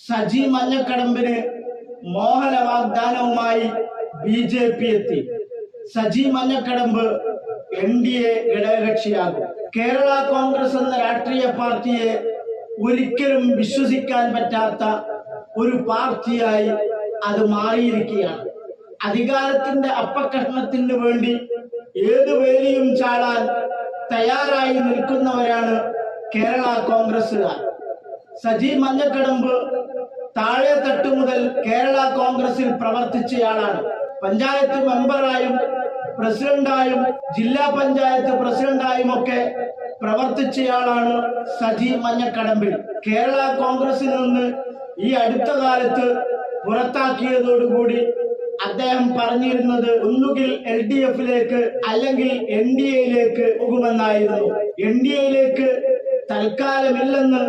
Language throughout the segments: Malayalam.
സജി മഞ്ഞക്കടമ്പിന് മോഹന വാഗ്ദാനവുമായി BJP എത്തി. സജി മഞ്ഞക്കടമ്പ് NDA ഘടകകക്ഷിയാകും. കേരള കോൺഗ്രസ് എന്ന രാഷ്ട്രീയ പാർട്ടിയെ ഒരിക്കലും വിശ്വസിക്കാൻ പറ്റാത്ത ഒരു പാർട്ടിയായി അത് മാറിയിരിക്കുകയാണ്. അധികാരത്തിന്റെ അപ്പക്കഷ്ണത്തിന് വേണ്ടി ഏത് വേലിയും ചാടാൻ തയ്യാറായി നിൽക്കുന്നവരാണ് കേരള കോൺഗ്രസുകാർ. സജി മഞ്ഞക്കടമ്പ് താഴെ തട്ടു മുതൽ കേരള കോൺഗ്രസിൽ പ്രവർത്തിച്ചയാളാണ്. പഞ്ചായത്ത് മെമ്പറായും പ്രസിഡന്റായും ജില്ലാ പഞ്ചായത്ത് പ്രസിഡന്റായും ഒക്കെ പ്രവർത്തിച്ചയാളാണ് സജി മഞ്ഞക്കടമ്പിൽ. കേരള കോൺഗ്രസിൽ നിന്ന് ഈ അടുത്ത കാലത്ത് പുറത്താക്കിയതോടുകൂടി അദ്ദേഹം പറഞ്ഞിരുന്നത് ഒന്നുകിൽ LDFിലേക്ക് അല്ലെങ്കിൽ NDAയിലേക്ക് പോകുമെന്നായിരുന്നു. NDAയിലേക്ക് തൽക്കാലമില്ലെന്ന്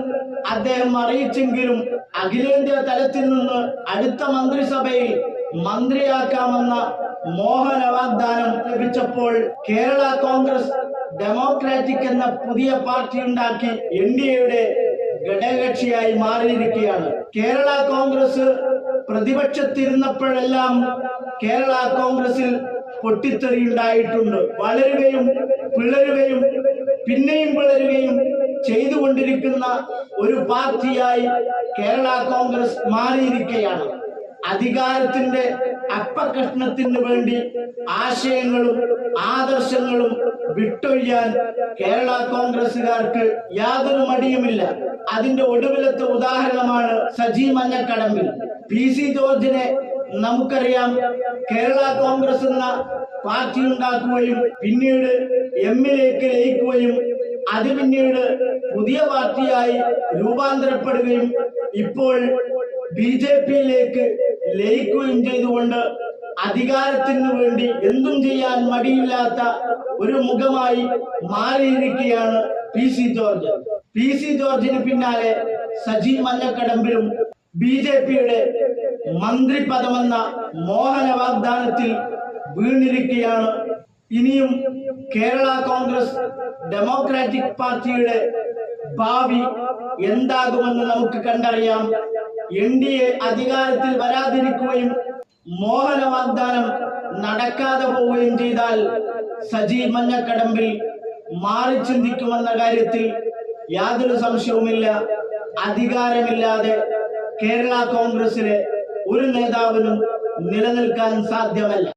അദ്ദേഹം അറിയിച്ചെങ്കിലും അഖിലേന്ത്യാ തലത്തിൽ നിന്ന് അടുത്ത മന്ത്രിസഭയിൽ മന്ത്രിയാക്കാമെന്ന മോഹന വാഗ്ദാനം ലഭിച്ചപ്പോൾ കേരള കോൺഗ്രസ് ഡെമോക്രാറ്റിക് എന്ന പുതിയ പാർട്ടി ഉണ്ടാക്കി NDAയുടെ ഘടകകക്ഷിയായി മാറിയിരിക്കുകയാണ്. കേരള കോൺഗ്രസ് പ്രതിപക്ഷത്തിരുന്നപ്പോഴെല്ലാം കേരള കോൺഗ്രസിൽ പൊട്ടിത്തെറി ഉണ്ടായിട്ടുണ്ട്. വളരുകയും പിളരുകയും പിന്നെയും പിളരുകയും ചെയ്തുകൊണ്ടിരിക്കുന്ന ഒരു പാർട്ടിയായി കേരള കോൺഗ്രസ് മാറിയിരിക്കുകയാണ്. അധികാരത്തിന്റെ അപ്പകഷ്ണത്തിന് വേണ്ടി ആശയങ്ങളും ആദർശങ്ങളും വിട്ടൊഴിയാൻ കേരള കോൺഗ്രസുകാർക്ക് യാതൊരു മടിയുമില്ല. അതിന്റെ ഒടുവിലത്തെ ഉദാഹരണമാണ് സജി മഞ്ഞക്കടമ്പിൽ. PC ജോർജിനെ നമുക്കറിയാം. കേരള കോൺഗ്രസ് എന്ന പാർട്ടി ഉണ്ടാക്കുകയും പിന്നീട് എമ്മിലേക്ക് ലയിക്കുകയും അത് പിന്നീട് പുതിയ പാർട്ടിയായി രൂപാന്തരപ്പെടുകയും ഇപ്പോൾ BJPയിലേക്ക് ലയിക്കുകയും ചെയ്തുകൊണ്ട് അധികാരത്തിനു വേണ്ടി എന്തും ചെയ്യാൻ മടിയില്ലാത്ത ഒരു മുഖമായി മാറിയിരിക്കുകയാണ് PC ജോർജ്. PC ജോർജിന് പിന്നാലെ സജി മഞ്ഞക്കടമ്പിലും BJPയുടെ മന്ത്രി പദമെന്ന മോഹന വാഗ്ദാനത്തിൽ വീണിരിക്കുകയാണ്. ഇനിയും കേരള കോൺഗ്രസ് ഡെമോക്രാറ്റിക് പാർട്ടിയുടെ ഭാവി എന്താകുമെന്ന് നമുക്ക് കണ്ടറിയാം. NDA അധികാരത്തിൽ വരാതിരിക്കുകയും മോഹന വാഗ്ദാനം നടക്കാതെ പോവുകയും ചെയ്താൽ സജി മഞ്ഞക്കടമ്പിൽ മാറി ചിന്തിക്കുമെന്ന കാര്യത്തിൽ യാതൊരു സംശയവുമില്ല. അധികാരമില്ലാതെ കേരള കോൺഗ്രസിലെ ഒരു നേതാവിനും നിലനിൽക്കാൻ സാധ്യമല്ല.